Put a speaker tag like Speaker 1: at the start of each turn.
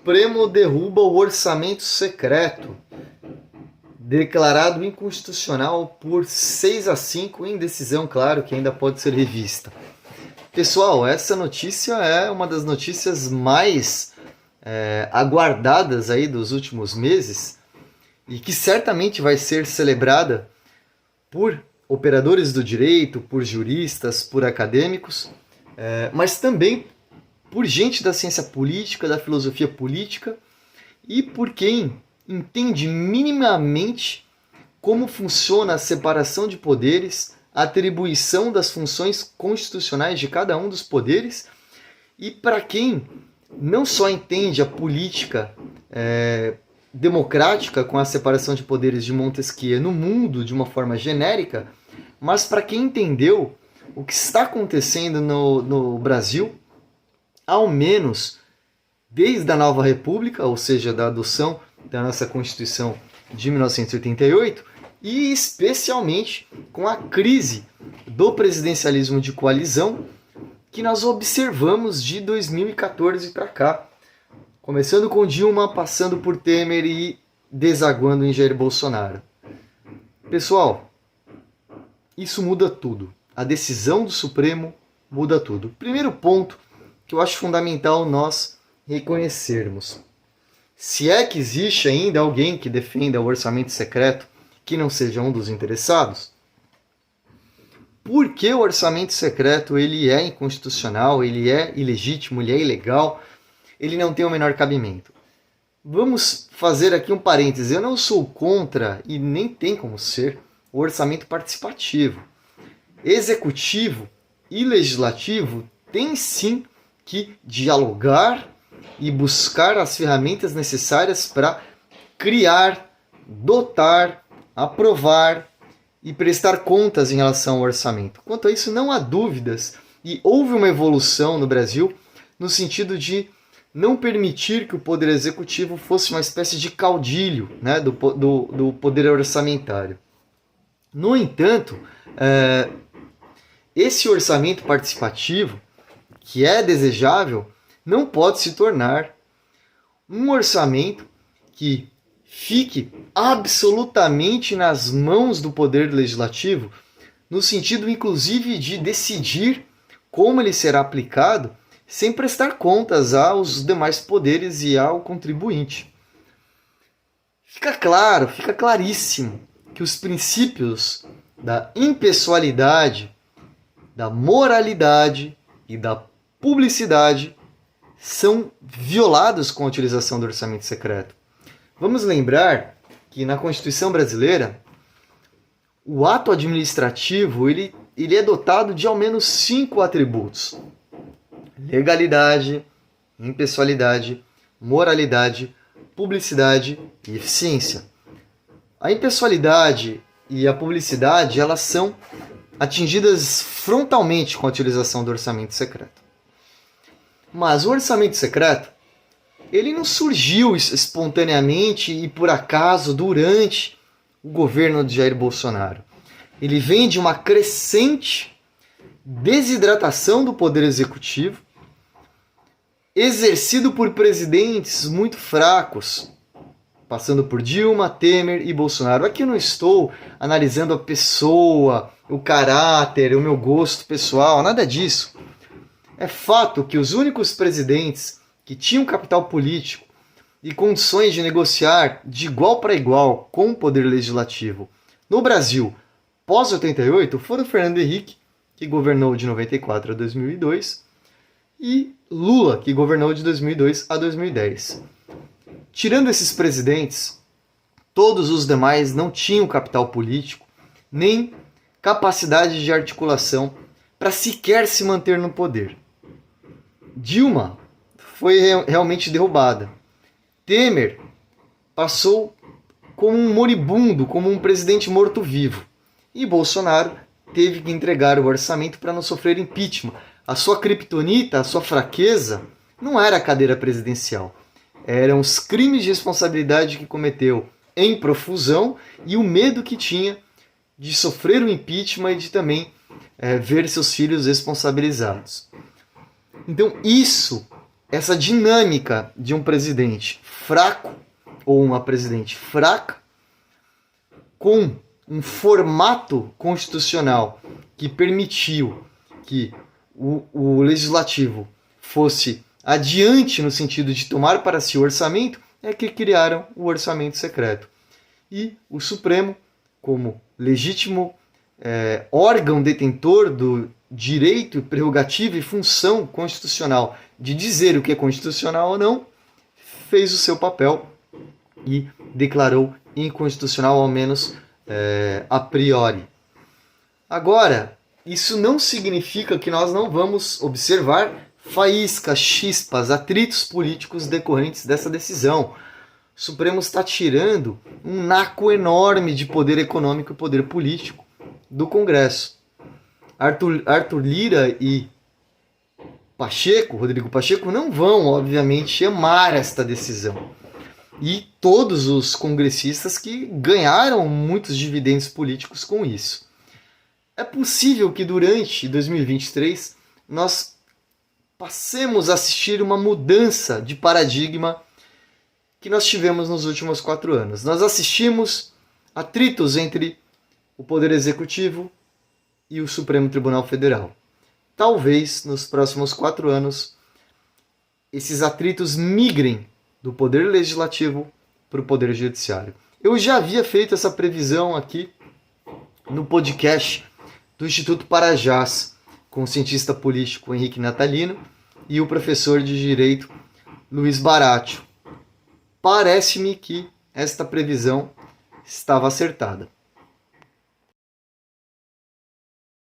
Speaker 1: Supremo derruba o orçamento secreto, declarado inconstitucional por 6-5, em decisão, claro, que ainda pode ser revista. Pessoal, essa notícia é uma das notícias mais aguardadas aí dos últimos meses e que certamente vai ser celebrada por operadores do direito, por juristas, por acadêmicos, mas também por gente da ciência política, da filosofia política e por quem entende minimamente como funciona a separação de poderes, a atribuição das funções constitucionais de cada um dos poderes, e para quem não só entende a política democrática com a separação de poderes de Montesquieu no mundo de uma forma genérica, mas para quem entendeu o que está acontecendo no Brasil, ao menos desde a Nova República, ou seja, da adoção da nossa Constituição de 1988, e especialmente com a crise do presidencialismo de coalizão que nós observamos de 2014 para cá, começando com Dilma, passando por Temer e desaguando em Jair Bolsonaro. Pessoal, isso muda tudo. A decisão do Supremo muda tudo. Primeiro ponto que eu acho fundamental nós reconhecermos. Se é que existe ainda alguém que defenda o orçamento secreto que não seja um dos interessados, por que o orçamento secreto ele é inconstitucional, ele é ilegítimo, ele é ilegal, ele não tem o menor cabimento? Vamos fazer aqui um parêntese. Eu não sou contra, e nem tem como ser, o orçamento participativo. Executivo e legislativo têm sim que dialogar e buscar as ferramentas necessárias para criar, dotar, aprovar e prestar contas em relação ao orçamento. Quanto a isso, não há dúvidas, e houve uma evolução no Brasil no sentido de não permitir que o Poder Executivo fosse uma espécie de caudilho, né, do poder orçamentário. No entanto, esse orçamento participativo, que é desejável, não pode se tornar um orçamento que fique absolutamente nas mãos do Poder Legislativo, no sentido, inclusive, de decidir como ele será aplicado, sem prestar contas aos demais poderes e ao contribuinte. Fica claro, fica claríssimo que os princípios da impessoalidade, da moralidade e da publicidade são violados com a utilização do orçamento secreto. Vamos lembrar que na Constituição brasileira, o ato administrativo ele é dotado de ao menos 5 atributos: legalidade, impessoalidade, moralidade, publicidade e eficiência. A impessoalidade e a publicidade elas são atingidas frontalmente com a utilização do orçamento secreto. Mas o orçamento secreto ele não surgiu espontaneamente e por acaso durante o governo de Jair Bolsonaro. Ele vem de uma crescente desidratação do poder executivo, exercido por presidentes muito fracos, passando por Dilma, Temer e Bolsonaro. Aqui eu não estou analisando a pessoa, o caráter, o meu gosto pessoal, nada disso. É fato que os únicos presidentes que tinham capital político e condições de negociar de igual para igual com o poder legislativo no Brasil pós-88 foram Fernando Henrique, que governou de 94 a 2002, e Lula, que governou de 2002 a 2010. Tirando esses presidentes, todos os demais não tinham capital político, nem capacidade de articulação para sequer se manter no poder. Dilma foi realmente derrubada. Temer passou como um moribundo, como um presidente morto-vivo. E Bolsonaro teve que entregar o orçamento para não sofrer impeachment. A sua criptonita, a sua fraqueza, não era a cadeira presidencial. Eram os crimes de responsabilidade que cometeu em profusão e o medo que tinha de sofrer o impeachment e de também ver seus filhos responsabilizados. Então isso essa dinâmica de um presidente fraco ou uma presidente fraca com um formato constitucional que permitiu que o legislativo fosse adiante no sentido de tomar para si o orçamento, é que criaram o orçamento secreto. E o Supremo, como legítimo órgão detentor do direito, prerrogativa e função constitucional de dizer o que é constitucional ou não, fez o seu papel e declarou inconstitucional, ao menos a priori. Agora, isso não significa que nós não vamos observar faíscas, chispas, atritos políticos decorrentes dessa decisão. O Supremo está tirando um naco enorme de poder econômico e poder político do Congresso. Arthur Lira e Rodrigo Pacheco, não vão, obviamente, amar esta decisão. E todos os congressistas que ganharam muitos dividendos políticos com isso. É possível que durante 2023 nós passemos a assistir uma mudança de paradigma que nós tivemos nos últimos 4 anos. Nós assistimos atritos entre o Poder Executivo e o Supremo Tribunal Federal. Talvez nos próximos 4 anos esses atritos migrem do Poder Legislativo para o Poder Judiciário. Eu já havia feito essa previsão aqui no podcast do Instituto Parajás, com o cientista político Henrique Natalino e o professor de Direito Luiz Baratio. Parece-me que esta previsão estava acertada.